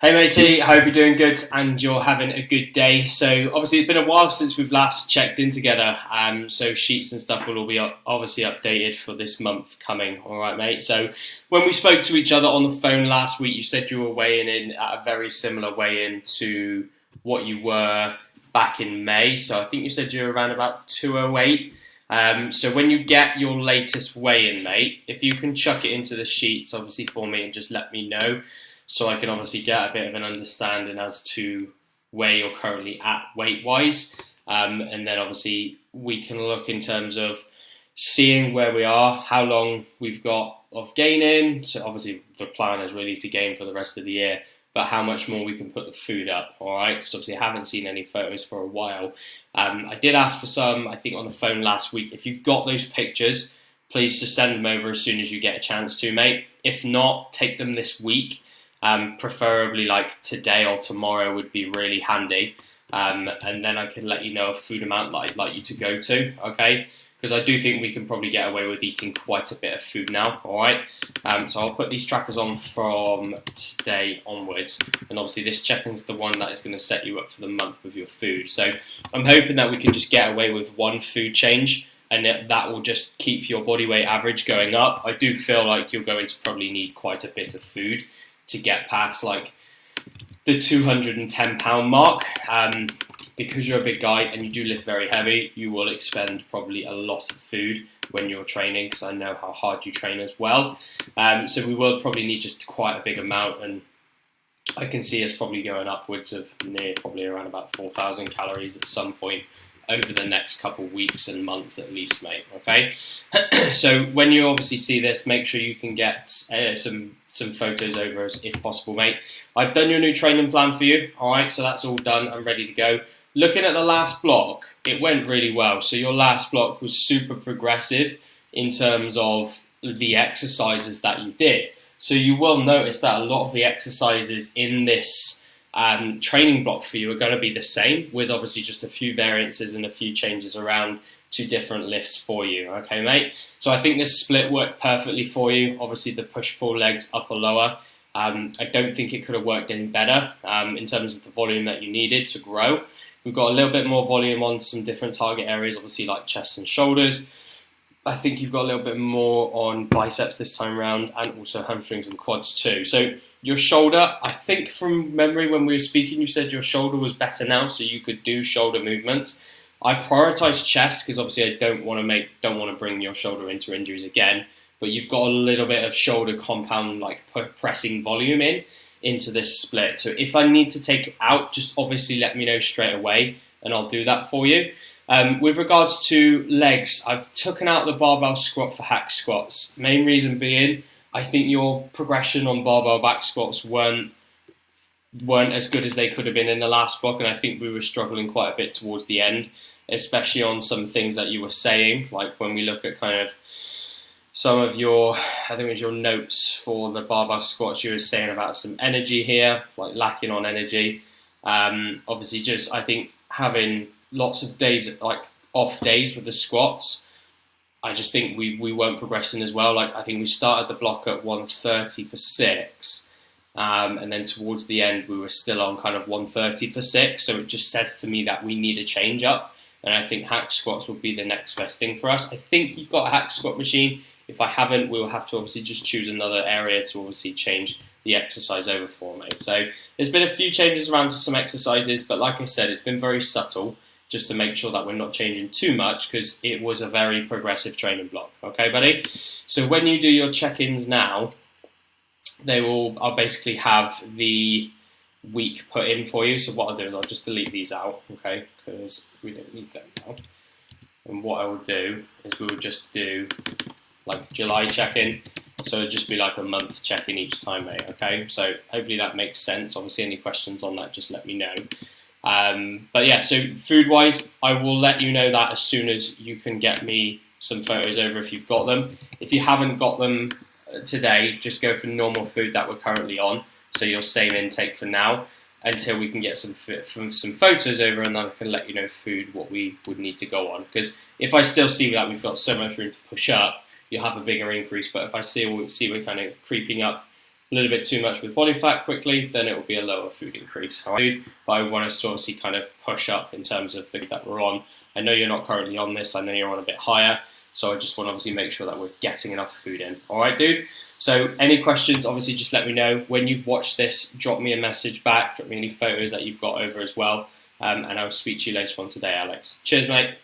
Hey matey, I hope you're doing good and you're having a good day. So obviously it's been a while since we've last checked in together. So sheets and stuff will all be obviously updated for this month coming. All right, mate. So when we spoke to each other on the phone last week, you said you were weighing in at a very similar weigh-in to what you were back in May. So I think you said you were around about 208. So when you get your latest weigh-in, mate, if you can chuck it into the sheets, obviously for me, and just let me know so I can obviously get a bit of an understanding as to where you're currently at weight-wise. And then obviously we can look in terms of seeing where we are, how long we've got of gaining. So obviously the plan is really to gain for the rest of the year, but how much more we can put the food up, all right? Because obviously I haven't seen any photos for a while. I did ask for some, I think, on the phone last week. If you've got those pictures, please just send them over as soon as you get a chance to, mate. If not, take them this week. Preferably like today or tomorrow would be really handy. And then I can let you know a food amount that I'd like you to go to, okay? Because I do think we can probably get away with eating quite a bit of food now, all right? So I'll put these trackers on from today onwards. And obviously this check-in's the one that is going to set you up for the month with your food. So I'm hoping that we can just get away with one food change and that will just keep your body weight average going up. I do feel like you're going to probably need quite a bit of food to get past like the 210-pound mark. Because you're a big guy and you do lift very heavy, you will expend probably a lot of food when you're training, because I know how hard you train as well. So we will probably need just quite a big amount, and I can see us probably going upwards of near probably around about 4,000 calories at some point over the next couple of weeks and months at least, mate, okay? So when you obviously see this, make sure you can get some photos over us if possible, mate. I've done your new training plan for you, all right? So that's all done and ready to go. Looking at the last block, it went really well. So your last block was super progressive in terms of the exercises that you did. So you will notice that a lot of the exercises in this training block for you are going to be the same, with obviously just a few variances and a few changes around to different lifts for you, okay, mate? So I think this split worked perfectly for you. Obviously the push-pull legs upper lower. I don't think it could have worked any better in terms of the volume that you needed to grow. We've got a little bit more volume on some different target areas, obviously like chest and shoulders. I think you've got a little bit more on biceps this time around, and also hamstrings and quads too. So your shoulder, I think from memory when we were speaking, you said your shoulder was better now, so you could do shoulder movements. I prioritise chest because obviously I don't want to bring your shoulder into injuries again. But you've got a little bit of shoulder compound like pressing volume into this split. So if I need to take it out, just obviously let me know straight away, and I'll do that for you. With regards to legs, I've taken out the barbell squat for hack squats. Main reason being, I think your progression on barbell back squats weren't as good as they could have been in the last block, and I think we were struggling quite a bit towards the end, especially on some things that you were saying, like when we look at kind of some of your, I think it was your notes for the barbell squats, you were saying about some energy here, like lacking on energy. Obviously just, I think having lots of days, like off days with the squats, I just think we weren't progressing as well. Like I think we started the block at 130 for 6, and then towards the end we were still on kind of 130 for 6. So it just says to me that we need a change up, and I think hack squats would be the next best thing for us. I think you've got a hack squat machine. If I haven't, we'll have to obviously just choose another area to obviously change the exercise over for, mate. So there's been a few changes around to some exercises, but like I said, it's been very subtle, just to make sure that we're not changing too much, because it was a very progressive training block. Okay, buddy? So when you do your check-ins now, I'll basically have the week put in for you. So what I'll do is I'll just delete these out, okay, because we don't need them now. And what I will do is we will just do like July check-in. So it'll just be like a month check-in each time, mate, okay? So hopefully that makes sense. Obviously any questions on that, just let me know. But yeah, so food-wise, I will let you know that as soon as you can get me some photos over if you've got them. If you haven't got them today, just go for normal food that we're currently on. So your same intake for now, until we can get some photos over, and then I can let you know food, what we would need to go on. Because if I still see that we've got so much room to push up, you'll have a bigger increase. But if I see we're kind of creeping up a little bit too much with body fat quickly, then it will be a lower food increase. All right? But I want us to obviously kind of push up in terms of the that we're on. I know you're not currently on this. I know you're on a bit higher. So I just want to obviously make sure that we're getting enough food in. All right, dude? So any questions, obviously just let me know. When you've watched this, drop me a message back. Drop me any photos that you've got over as well. And I'll speak to you later on today, Alex. Cheers, mate.